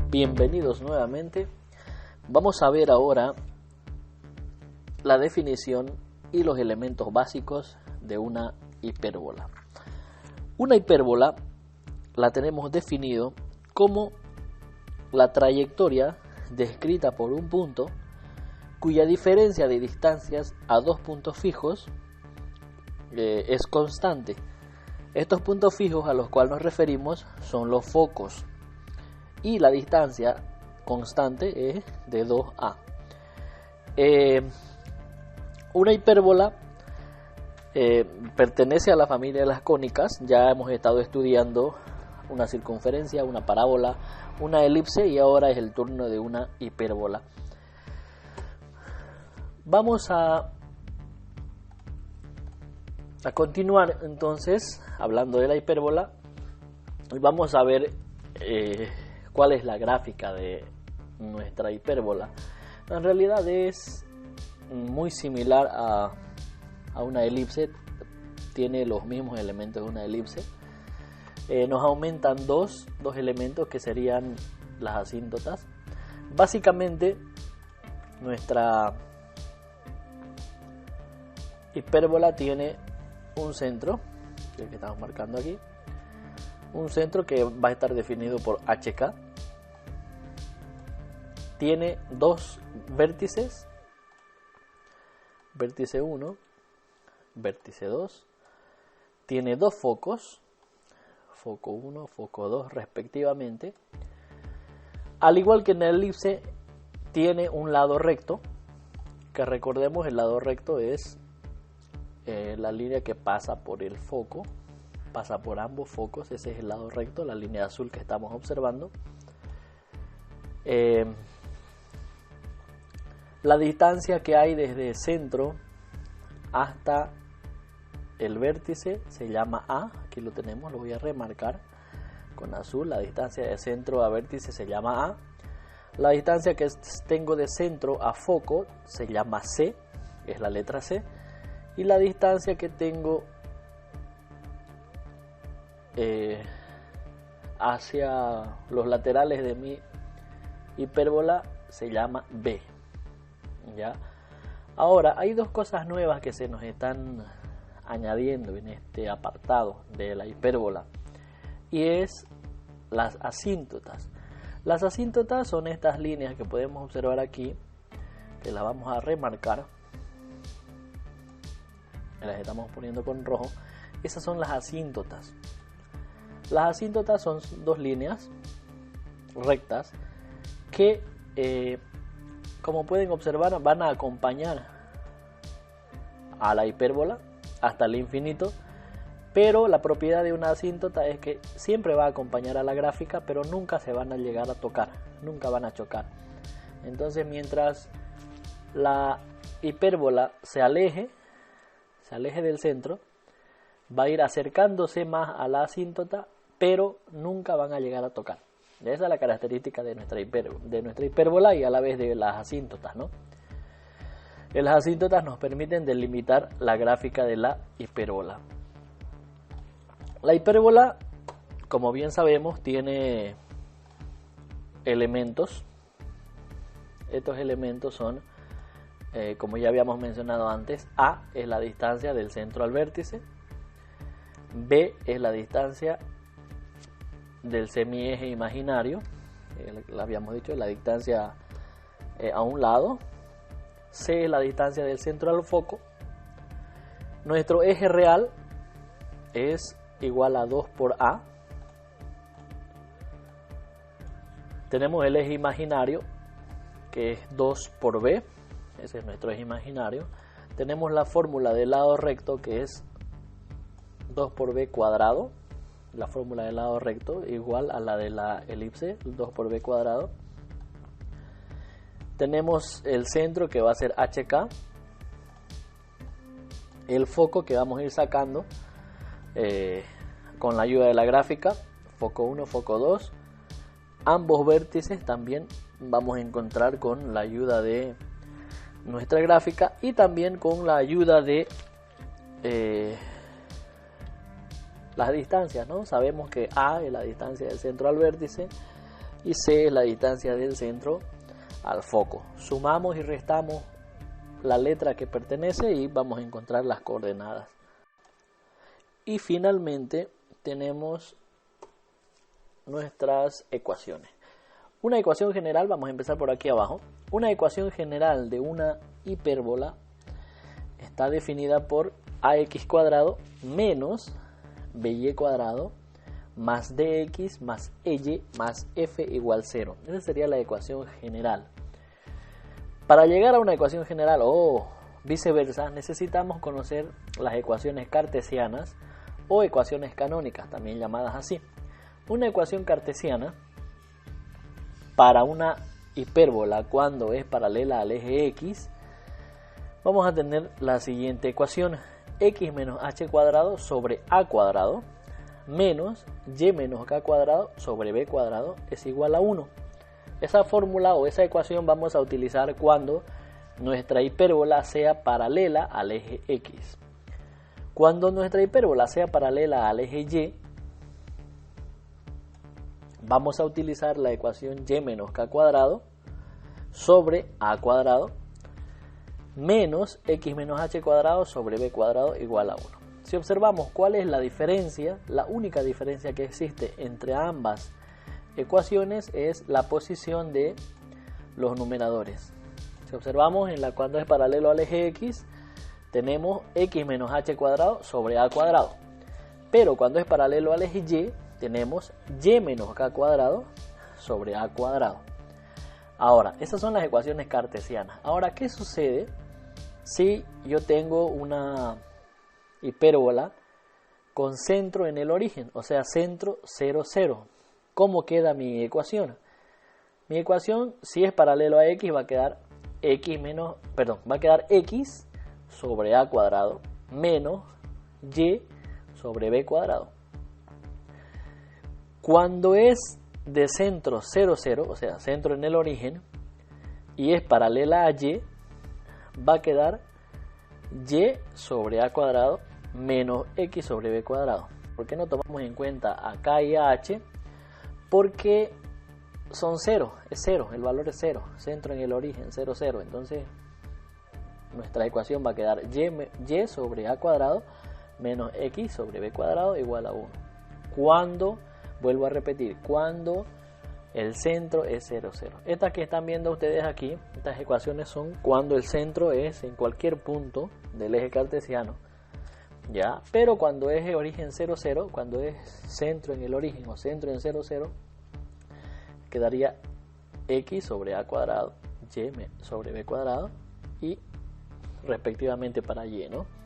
Bienvenidos nuevamente. Vamos a ver ahora la definición y los elementos básicos de una hipérbola. Una hipérbola la tenemos definido como la trayectoria descrita por un punto cuya diferencia de distancias a dos puntos fijos es constante. Estos puntos fijos a los cuales nos referimos son los focos y la distancia constante es de 2a. Una hipérbola pertenece a la familia de las cónicas. Ya hemos estado estudiando una circunferencia, una parábola, una elipse y ahora es el turno de una hipérbola. Vamos a continuar entonces hablando de la hipérbola y vamos a ver cuál es la gráfica de nuestra hipérbola. En realidad es muy similar a una elipse, tiene los mismos elementos de una elipse. Nos aumentan dos elementos que serían las asíntotas. Básicamente nuestra hipérbola tiene un centro, el que estamos marcando aquí, un centro que va a estar definido por HK. Tiene dos vértices, vértice 1, vértice 2. Tiene dos focos, foco 1, foco 2 respectivamente. Al igual que en la elipse, tiene un lado recto, que recordemos el lado recto es la línea que pasa por el foco, pasa por ambos focos, ese es el lado recto, la línea azul que estamos observando. La distancia que hay desde el centro hasta el vértice se llama A, aquí lo tenemos, lo voy a remarcar con azul. La distancia de centro a vértice se llama A. La distancia que tengo de centro a foco se llama C, es la letra C. Y la distancia que tengo hacia los laterales de mi hipérbola se llama B. ¿Ya? Ahora, hay dos cosas nuevas que se nos están añadiendo en este apartado de la hipérbola, y es las asíntotas. Las asíntotas son estas líneas que podemos observar aquí, que las vamos a remarcar, las estamos poniendo con rojo. Esas son las asíntotas. Las asíntotas son dos líneas rectas que como pueden observar van a acompañar a la hipérbola hasta el infinito, pero la propiedad de una asíntota es que siempre va a acompañar a la gráfica, pero nunca se van a llegar a tocar, nunca van a chocar. Entonces mientras la hipérbola se aleje del centro, va a ir acercándose más a la asíntota, pero nunca van a llegar a tocar. Esa es la característica de nuestra hipérbola y a la vez de las asíntotas, ¿no? Las asíntotas nos permiten delimitar la gráfica de la hipérbola. La hipérbola, como bien sabemos, tiene elementos. Estos elementos son, como ya habíamos mencionado antes, A es la distancia del centro al vértice, B es la distancia del semieje imaginario, lo habíamos dicho, la distancia a un lado, C es la distancia del centro al foco. Nuestro eje real es igual a 2 por A. Tenemos el eje imaginario, que es 2 por B, ese es nuestro eje imaginario. Tenemos la fórmula del lado recto, que es 2 por B cuadrado. La fórmula del lado recto igual a la de la elipse, 2 por B cuadrado. Tenemos el centro, que va a ser HK, el foco que vamos a ir sacando con la ayuda de la gráfica, foco 1, foco 2. Ambos vértices también vamos a encontrar con la ayuda de nuestra gráfica y también con la ayuda de las distancias, ¿no? Sabemos que A es la distancia del centro al vértice, y c es la distancia del centro al foco. Sumamos y restamos la letra que pertenece y vamos a encontrar las coordenadas. Y finalmente tenemos nuestras ecuaciones. Una ecuación general, vamos a empezar por aquí abajo. Una ecuación general de una hipérbola está definida por ax cuadrado menos by cuadrado más dx más ey más f igual 0. Esa sería la ecuación general. Para llegar a una ecuación general o viceversa, necesitamos conocer las ecuaciones cartesianas o ecuaciones canónicas, también llamadas así. Una ecuación cartesiana para una hipérbola cuando es paralela al eje x, vamos a tener la siguiente ecuación: x menos h cuadrado sobre a cuadrado menos y menos k cuadrado sobre b cuadrado es igual a 1. Esa fórmula o esa ecuación vamos a utilizar cuando nuestra hipérbola sea paralela al eje x. Cuando nuestra hipérbola sea paralela al eje y, vamos a utilizar la ecuación y menos k cuadrado sobre a cuadrado menos x menos h cuadrado sobre b cuadrado igual a 1. Si observamos cuál es la diferencia, la única diferencia que existe entre ambas ecuaciones es la posición de los numeradores. Si observamos cuando es paralelo al eje x, tenemos x menos h cuadrado sobre a cuadrado. Pero cuando es paralelo al eje y, tenemos y menos k cuadrado sobre a cuadrado. Ahora, esas son las ecuaciones cartesianas. Ahora, ¿qué sucede si yo tengo una hipérbola con centro en el origen? O sea, centro 0, 0. ¿Cómo queda mi ecuación? Mi ecuación, si es paralelo a x, va a quedar x sobre a cuadrado menos y sobre b cuadrado. Cuando es de centro 0, 0, o sea, centro en el origen, y es paralela a y, va a quedar y sobre a cuadrado menos x sobre b cuadrado. ¿Por qué no tomamos en cuenta a k y a h? Porque son 0, es 0, el valor es 0, centro en el origen, 0, 0. Entonces, nuestra ecuación va a quedar y sobre a cuadrado menos x sobre b cuadrado igual a 1. Cuando, vuelvo a repetir, cuando el centro es 0, 0. Estas que están viendo ustedes aquí, estas ecuaciones son cuando el centro es en cualquier punto del eje cartesiano, ¿ya? Pero cuando es origen 0, 0, cuando es centro en el origen o centro en 0, 0, quedaría x sobre a cuadrado, y sobre b cuadrado y respectivamente para y, ¿no?